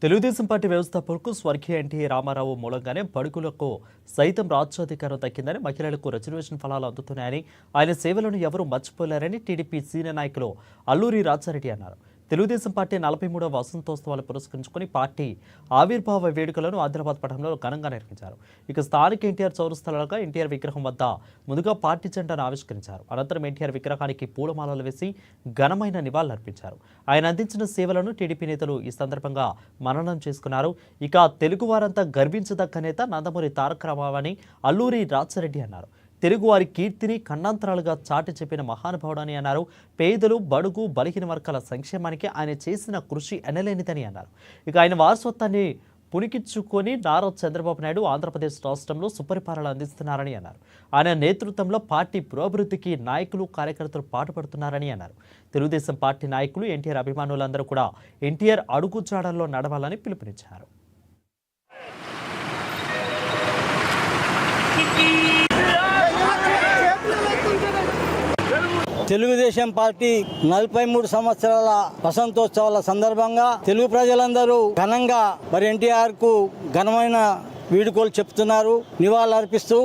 Telugu Desam party వ్యవస్థాపకులకు స్వర్గీయ NT Ramarao మూలంగానే బడుగులకు సైతం రాజ్యాధికారం దక్కిందని, మహిళలకు రిజర్వేషన్ ఫలాలు అందుతున్నాయని, ఆయన సేవలను ఎవరూ మర్చిపోలేరని టీడీపీ సీనియర్ నాయకులు అల్లూరి రాజారెడ్డి అన్నారు. తెలుగుదేశం పార్టీ 43వ వసంతోత్సవాలు పురస్కరించుకుని పార్టీ ఆవిర్భావ వేడుకలను ఆదిలాబాద్ పట్టణంలో ఘనంగా నిర్వహించారు. ఇక స్థానిక ఎన్టీఆర్ చౌరస్తాలో ఎన్టీఆర్ విగ్రహం వద్ద ముందుగా పార్టీ జెండాను ఆవిష్కరించారు. అనంతరం ఎన్టీఆర్ విగ్రహానికి పూలమాలలు వేసి ఘనమైన నివాళులర్పించారు. ఆయన అందించిన సేవలను టీడీపీ నేతలు ఈ సందర్భంగా మననం చేసుకున్నారు. ఇక తెలుగు వారంతా గర్వించదగ్గ నేత నందమూరి తారక రామారావు అని అల్లూరి రాజారెడ్డి అన్నారు. తెలుగువారి కీర్తిని ఖండాంతరాలుగా చాటి చెప్పిన మహానుభావుడని అన్నారు. పేదలు, బడుగు, బలహీన వర్గాల సంక్షేమానికి ఆయన చేసిన కృషి ఎనలేనిదని అన్నారు. ఇక ఆయన వారసత్వాన్ని పుణికించుకొని నారా చంద్రబాబు నాయుడు ఆంధ్రప్రదేశ్ రాష్ట్రంలో సుపరిపాలన అందిస్తున్నారని అన్నారు. ఆయన నేతృత్వంలో పార్టీ పురోభివృద్ధికి నాయకులు, కార్యకర్తలు పాటుపడుతున్నారని అన్నారు. తెలుగుదేశం పార్టీ నాయకులు, ఎన్టీఆర్ అభిమానులందరూ కూడా ఎన్టీఆర్ అడుగుజాడల్లో నడవాలని పిలుపునిచ్చారు. తెలుగుదేశం పార్టీ 43 సంవత్సరాల వసంతోత్సవాల సందర్భంగా తెలుగు ప్రజలందరూ ఘనంగా ఎన్టీఆర్ కు ఘనమైన వీడుకోలు చెప్తున్నారు, నివాళులర్పిస్తూ.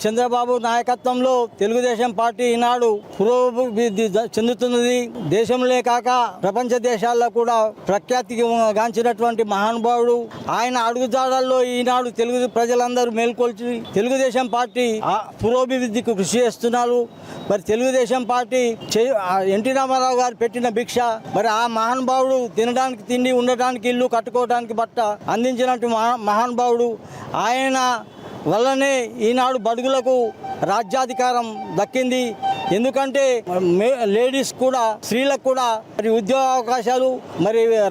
చంద్రబాబు నాయకత్వంలో తెలుగుదేశం పార్టీ ఈనాడు పురోభివృద్ధి చెందుతున్నది. దేశంలో కాక ప్రపంచ దేశాల్లో కూడా ప్రఖ్యాతి గాంచినటువంటి మహానుభావుడు. ఆయన అడుగుజాడల్లో ఈనాడు తెలుగు ప్రజలందరూ మేల్కొల్చి తెలుగుదేశం పార్టీ పురోభివృద్ధికి కృషి చేస్తున్నారు. తెలుగుదేశం పార్టీ ఎన్టీ రామారావు గారు పెట్టిన భిక్ష, ఆ మహానుభావుడు తినడానికి తిండి, ఉండటానికి ఇల్లు, కట్టుకోవడానికి బట్ట అందించినట్టు మహానుభావుడు. ఆయన వల్లనే ఈనాడు బడుగులకు రాజ్యాధికారం దక్కింది. ఎందుకంటే లేడీస్ కూడా, స్త్రీలకు కూడా ఉద్యోగ అవకాశాలు,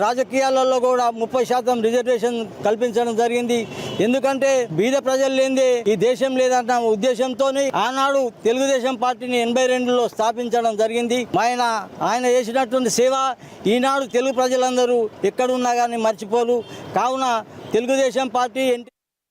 రాజకీయాలలో కూడా 30% రిజర్వేషన్ కల్పించడం జరిగింది. ఎందుకంటే బీద ప్రజలు లేనిదే ఈ దేశం లేదన్న ఉద్దేశంతో ఆనాడు తెలుగుదేశం పార్టీని 82లో స్థాపించడం జరిగింది. ఆయన చేసినటువంటి సేవ ఈనాడు తెలుగు ప్రజలందరూ ఎక్కడున్నా కానీ మర్చిపోరు. కావున తెలుగుదేశం పార్టీ